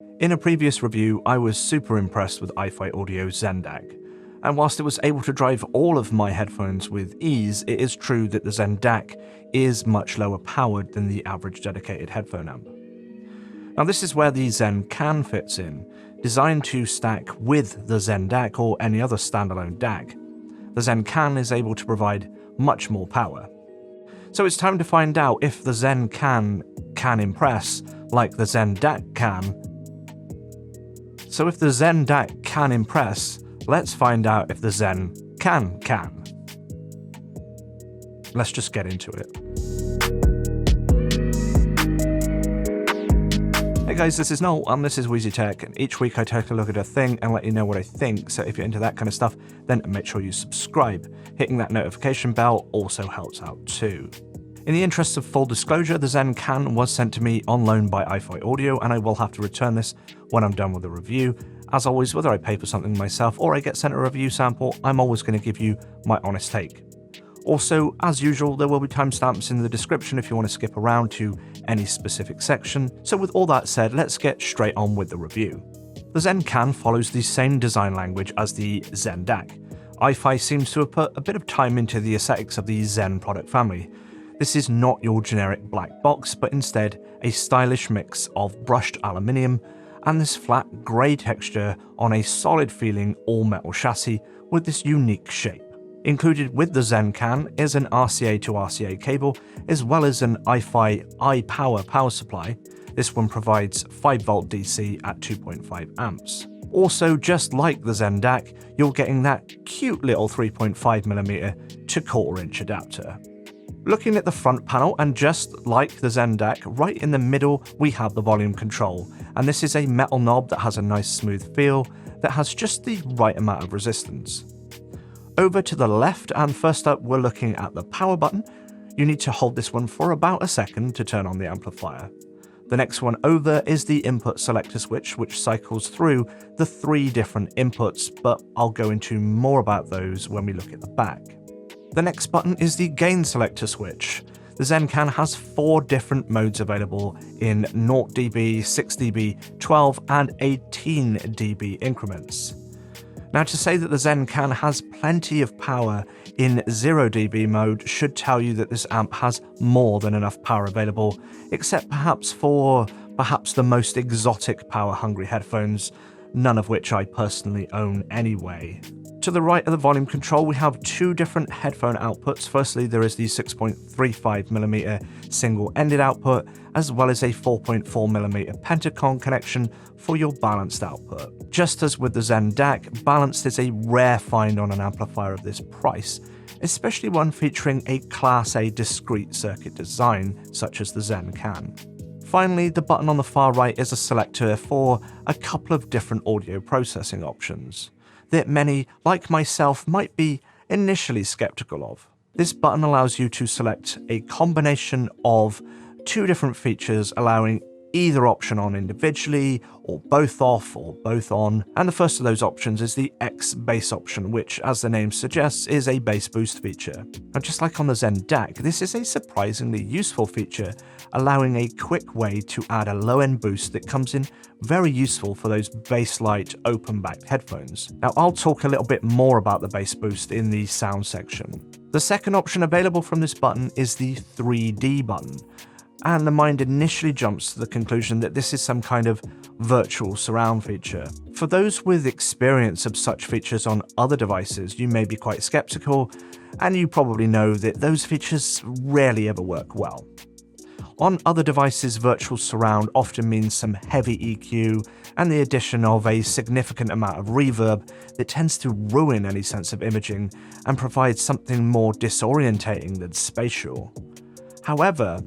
In a previous review, I was super impressed with iFi Audio's Zen DAC, and whilst it was able to drive all of my headphones with ease, it is true that the Zen DAC is much lower powered than the average dedicated headphone amp. Now this is where the Zen Can fits in, designed to stack with the Zen DAC or any other standalone DAC. The Zen Can is able to provide much more power. So it's time to find out if the Zen can impress like the Zen DAC can. So if the Zen DAC can impress, let's find out if the Zen can. Let's just get into it. Hey guys, this is Noel and this is Wheezy Tech, and each week I take a look at a thing and let you know what I think, so if you're into that kind of stuff, then make sure you subscribe. Hitting that notification bell also helps out too. In the interest of full disclosure, the Zen Can was sent to me on loan by iFi Audio, and I will have to return this when I'm done with the review. As always, whether I pay for something myself or I get sent a review sample, I'm always going to give you my honest take. Also, as usual, there will be timestamps in the description if you want to skip around to any specific section. So with all that said, let's get straight on with the review. The Zen Can follows the same design language as the Zen DAC. iFi seems to have put a bit of time into the aesthetics of the Zen product family. This is not your generic black box, but instead a stylish mix of brushed aluminium and this flat grey texture on a solid feeling all-metal chassis with this unique shape. Included with the Zen Can is an RCA to RCA cable, as well as an iFi iPower power supply. This one provides 5V DC at 2.5 amps. Also, just like the Zen DAC, you're getting that cute little 3.5mm to 1/4 inch adapter. Looking at the front panel, and just like the Zen DAC, right in the middle we have the volume control, and this is a metal knob that has a nice smooth feel that has just the right amount of resistance. Over to the left, and first up we're looking at the power button. You need to hold this one for about a second to turn on the amplifier. The next one over is the input selector switch, which cycles through the 3 different inputs, but I'll go into more about those when we look at the back. The next button is the gain selector switch. The Zen Can has 4 different modes available in 0dB, 6dB, 12 and 18dB increments. Now, to say that the Zen Can has plenty of power in 0dB mode should tell you that this amp has more than enough power available, except perhaps for the most exotic power-hungry headphones, none of which I personally own anyway. To the right of the volume control, we have 2 different headphone outputs. Firstly, there is the 6.35mm single-ended output, as well as a 4.4mm Pentacon connection for your balanced output. Just as with the Zen DAC, balanced is a rare find on an amplifier of this price, especially one featuring a Class A discrete circuit design, such as the Zen Can. Finally, the button on the far right is a selector for a couple of different audio processing options that many, like myself, might be initially skeptical of. This button allows you to select a combination of 2 different features, allowing either option on individually, or both off, or both on, and the first of those options is the X bass option, which, as the name suggests, is a bass boost feature. Now, just like on the Zen DAC, this is a surprisingly useful feature, allowing a quick way to add a low-end boost that comes in very useful for those bass-light open-backed headphones. Now, I'll talk a little bit more about the bass boost in the sound section. The second option available from this button is the 3D button, and the mind initially jumps to the conclusion that this is some kind of virtual surround feature. For those with experience of such features on other devices, you may be quite skeptical, and you probably know that those features rarely ever work well. On other devices, virtual surround often means some heavy EQ and the addition of a significant amount of reverb that tends to ruin any sense of imaging and provides something more disorientating than spatial. However,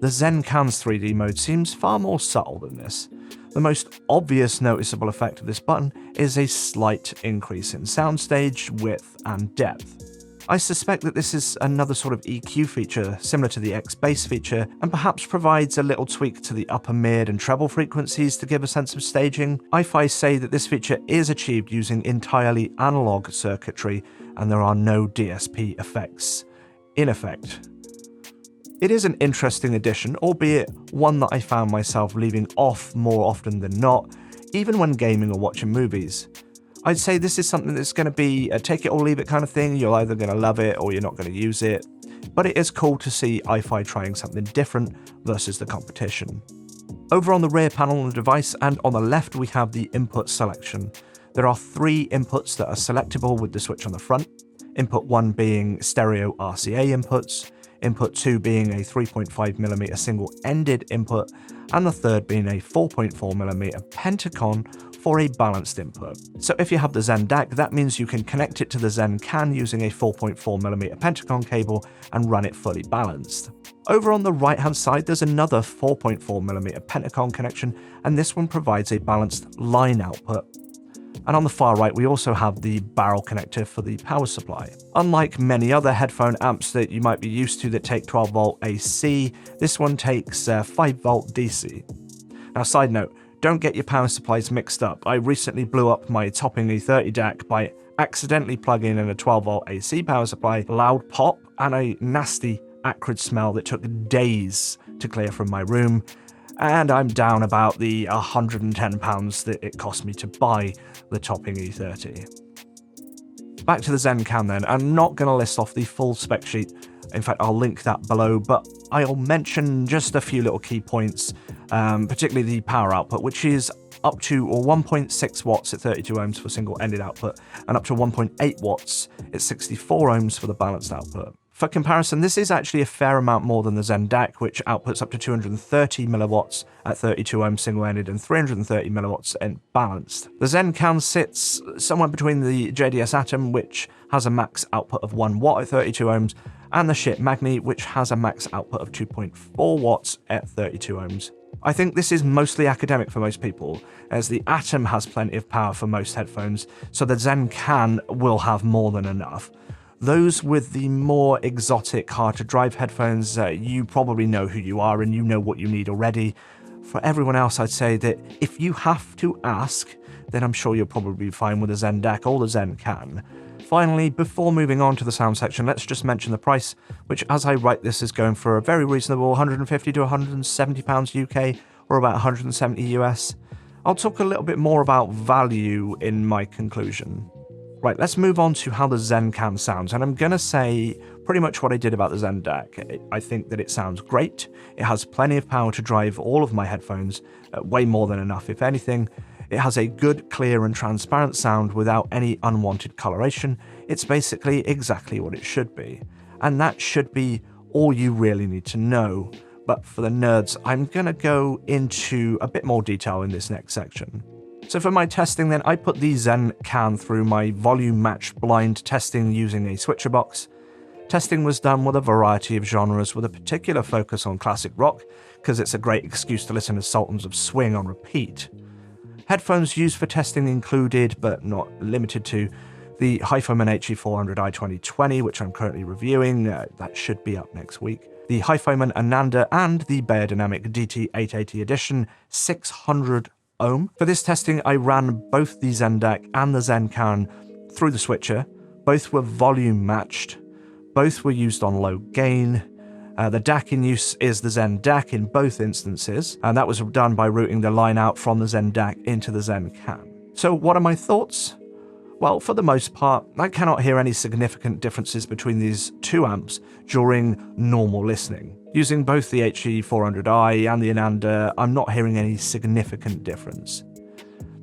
the Zen Can's 3D mode seems far more subtle than this. The most obvious noticeable effect of this button is a slight increase in soundstage width and depth. I suspect that this is another sort of EQ feature similar to the X bass feature, and perhaps provides a little tweak to the upper mid and treble frequencies to give a sense of staging. iFi say that this feature is achieved using entirely analog circuitry and there are no DSP effects in effect. It is an interesting addition, albeit one that I found myself leaving off more often than not, even when gaming or watching movies. I'd say this is something that's going to be a take it or leave it kind of thing. You're either going to love it or you're not going to use it. But it is cool to see iFi trying something different versus the competition. Over on the rear panel on the device and on the left we have the input selection. There are 3 inputs that are selectable with the switch on the front. Input 1 being stereo RCA inputs, input 2 being a 3.5mm single-ended input, and the third being a 4.4mm Pentacon for a balanced input. So if you have the Zen DAC, that means you can connect it to the Zen Can using a 4.4mm Pentacon cable and run it fully balanced. Over on the right hand side there's another 4.4mm Pentacon connection, and this one provides a balanced line output. And on the far right, we also have the barrel connector for the power supply. Unlike many other headphone amps that you might be used to that take 12 volt AC, this one takes 5 volt DC. Now, side note, don't get your power supplies mixed up. I recently blew up my Topping E30 DAC by accidentally plugging in a 12 volt AC power supply, loud pop, and a nasty acrid smell that took days to clear from my room. And I'm down about the £110 that it cost me to buy the Topping E30. Back to the Zen Can then. I'm not going to list off the full spec sheet. In fact, I'll link that below, but I'll mention just a few little key points, particularly the power output, which is up to 1.6 watts at 32 ohms for single-ended output, and up to 1.8 watts at 64 ohms for the balanced output. For comparison, this is actually a fair amount more than the Zen DAC, which outputs up to 230 milliwatts at 32 ohms single-ended and 330 milliwatts in balanced. The Zen Can sits somewhere between the JDS Atom, which has a max output of 1 watt at 32 ohms, and the Schiit Magni, which has a max output of 2.4 watts at 32 ohms. I think this is mostly academic for most people, as the Atom has plenty of power for most headphones, so the Zen Can will have more than enough. Those with the more exotic, hard-to-drive headphones, you probably know who you are and you know what you need already. For everyone else, I'd say that if you have to ask, then I'm sure you'll probably be fine with the Zen DAC or the Zen Can. Finally, before moving on to the sound section, let's just mention the price, which as I write this is going for a very reasonable £150 to £170 UK, or about 170 US. I'll talk a little bit more about value in my conclusion. Right, let's move on to how the Zen Can sounds, and I'm going to say pretty much what I did about the Zen DAC. I think that it sounds great, it has plenty of power to drive all of my headphones, way more than enough if anything. It has a good, clear and transparent sound without any unwanted coloration. It's basically exactly what it should be. And that should be all you really need to know. But for the nerds, I'm going to go into a bit more detail in this next section. So for my testing then, I put the Zen Can through my volume matched blind testing using a switcher box. Testing was done with a variety of genres with a particular focus on classic rock, because it's a great excuse to listen to Sultans of Swing on repeat. Headphones used for testing included, but not limited to, the HiFiMan HE400i 2020, which I'm currently reviewing, that should be up next week, the HiFiMan Ananda, and the Beyerdynamic DT880 Edition 600 ohm. For this testing, I ran both the Zen DAC and the Zen Can through the switcher. Both were volume matched. Both were used on low gain. The DAC in use is the Zen DAC in both instances, and that was done by routing the line out from the Zen DAC into the Zen Can. So what are my thoughts? Well, for the most part, I cannot hear any significant differences between these two amps during normal listening. Using both the HE400i and the Ananda, I'm not hearing any significant difference.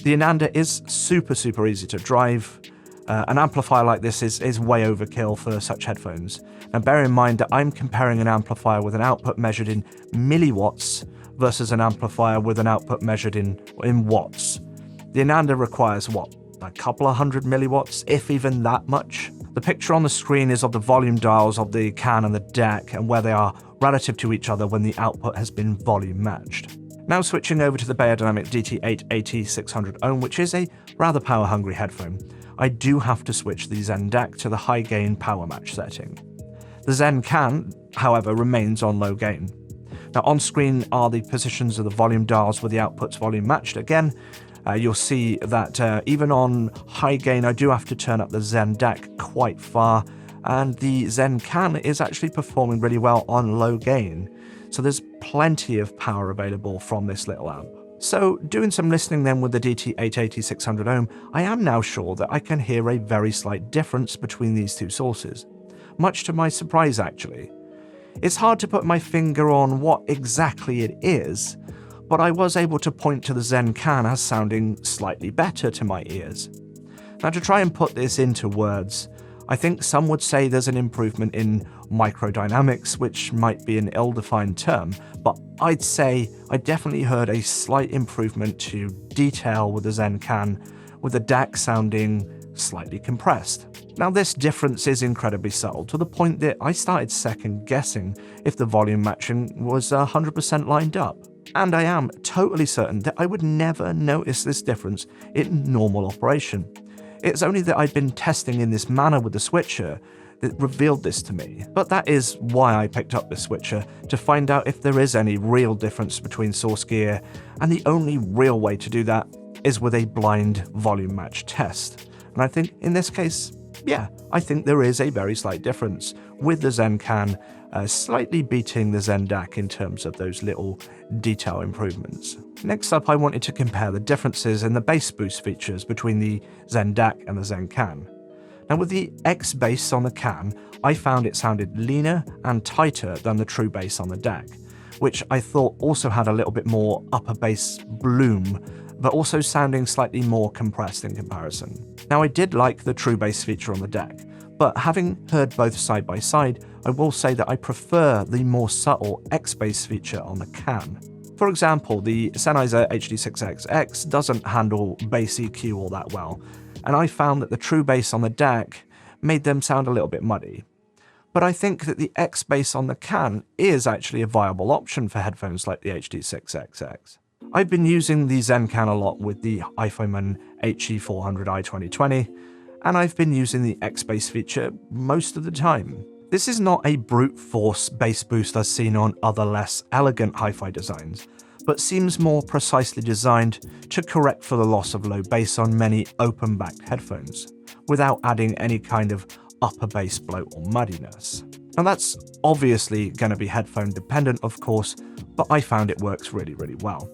The Ananda is super easy to drive. An amplifier like this is way overkill for such headphones. Now bear in mind that I'm comparing an amplifier with an output measured in milliwatts versus an amplifier with an output measured in watts. The Ananda requires what? A couple of hundred milliwatts, if even that much? The picture on the screen is of the volume dials of the Can and the DAC and where they are relative to each other when the output has been volume matched. Now switching over to the Beyerdynamic DT880 600 ohm, which is a rather power hungry headphone, I do have to switch the Zen DAC to the high gain power match setting. The Zen Can, however, remains on low gain. Now on screen are the positions of the volume dials with the outputs volume matched again. You'll see that even on high gain I do have to turn up the Zen DAC quite far, and the Zen-Can is actually performing really well on low gain, so there's plenty of power available from this little amp. So doing some listening then with the DT880 600 ohm, I am now sure that I can hear a very slight difference between these two sources, much to my surprise actually. It's hard to put my finger on what exactly it is, but I was able to point to the Zen-Can as sounding slightly better to my ears. Now to try and put this into words, I think some would say there's an improvement in microdynamics, which might be an ill-defined term, but I'd say I definitely heard a slight improvement to detail with the Zen-Can, with the DAC sounding slightly compressed. Now this difference is incredibly subtle, to the point that I started second guessing if the volume matching was 100% lined up. And I am totally certain that I would never notice this difference in normal operation. It's only that I'd been testing in this manner with the switcher that revealed this to me. But that is why I picked up this switcher, to find out if there is any real difference between source gear, and the only real way to do that is with a blind volume match test. And I think in this case, yeah, I think there is a very slight difference, with the Zen-Can slightly beating the Zen DAC in terms of those little detail improvements. Next up, I wanted to compare the differences in the bass boost features between the Zen DAC and the Zen-Can. Now with the X bass on the Can, I found it sounded leaner and tighter than the true bass on the DAC, which I thought also had a little bit more upper bass bloom, but also sounding slightly more compressed in comparison. Now I did like the true bass feature on the DAC, but having heard both side by side, I will say that I prefer the more subtle X bass feature on the Can. For example, the Sennheiser HD6XX doesn't handle bass EQ all that well, and I found that the true bass on the DAC made them sound a little bit muddy. But I think that the X bass on the Can is actually a viable option for headphones like the HD6XX. I've been using the Zen-Can a lot with the iForeman HE400i 2020, and I've been using the X bass feature most of the time. This is not a brute force bass boost as seen on other less elegant hi-fi designs, but seems more precisely designed to correct for the loss of low bass on many open-backed headphones, without adding any kind of upper bass bloat or muddiness. Now that's obviously going to be headphone dependent of course, but I found it works really well.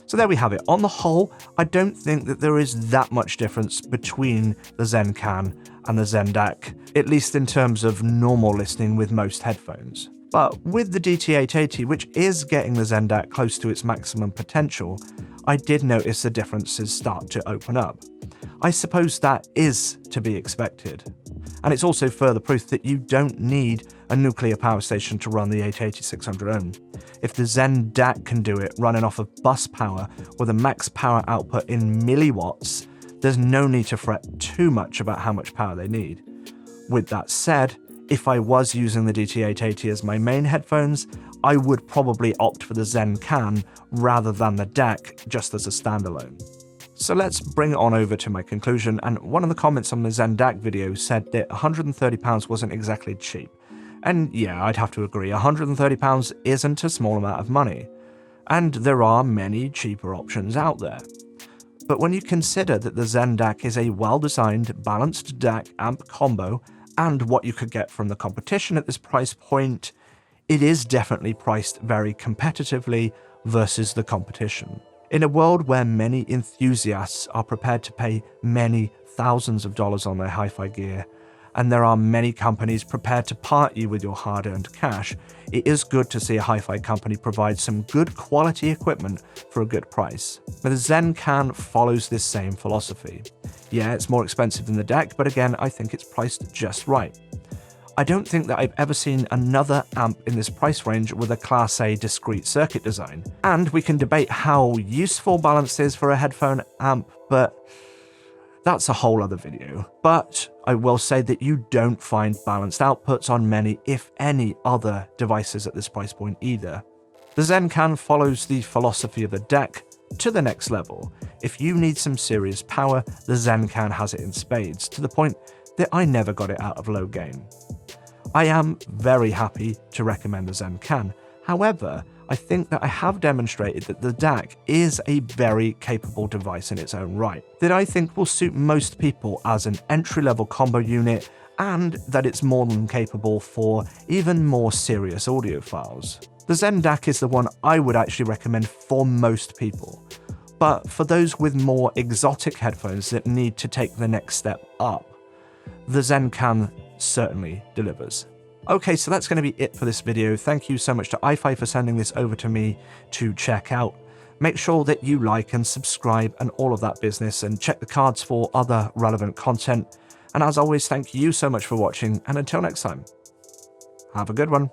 So there we have it. On the whole, I don't think that there is that much difference between the Zen-Can and the Zen DAC, at least in terms of normal listening with most headphones. But with the DT880, which is getting the Zen DAC close to its maximum potential, I did notice the differences start to open up. I suppose that is to be expected. And it's also further proof that you don't need a nuclear power station to run the 880 600 ohm. If the Zen DAC can do it running off of bus power with a max power output in milliwatts, there's no need to fret too much about how much power they need. With that said, if I was using the DT880 as my main headphones, I would probably opt for the Zen-Can rather than the DAC just as a standalone. So let's bring it on over to my conclusion, and one of the comments on the Zen DAC video said that £130 wasn't exactly cheap. And yeah, I'd have to agree, £130 isn't a small amount of money, and there are many cheaper options out there. But when you consider that the Zen DAC is a well-designed, balanced DAC amp combo, and what you could get from the competition at this price point, it is definitely priced very competitively versus the competition. In a world where many enthusiasts are prepared to pay many thousands of dollars on their hi-fi gear, and there are many companies prepared to part you with your hard-earned cash, it is good to see a hi-fi company provide some good quality equipment for a good price. But the Zen-Can follows this same philosophy. Yeah, it's more expensive than the DAC, but again, I think it's priced just right. I don't think that I've ever seen another amp in this price range with a Class A discrete circuit design. And we can debate how useful balanced is for a headphone amp, but that's a whole other video. But I will say that you don't find balanced outputs on many, if any, other devices at this price point either. The Zen-Can follows the philosophy of the DAC to the next level. If you need some serious power, the Zen-Can has it in spades, to the point that I never got it out of low gain. I am very happy to recommend the Zen-Can. However, I think that I have demonstrated that the DAC is a very capable device in its own right, that I think will suit most people as an entry-level combo unit and that it's more than capable for even more serious audiophiles. The Zen DAC is the one I would actually recommend for most people, but for those with more exotic headphones that need to take the next step up, the Zencan certainly delivers. Okay, so that's going to be it for this video. Thank you so much to iFi for sending this over to me to check out. Make sure that you like and subscribe and all of that business, and check the cards for other relevant content. And as always, thank you so much for watching, and until next time, have a good one.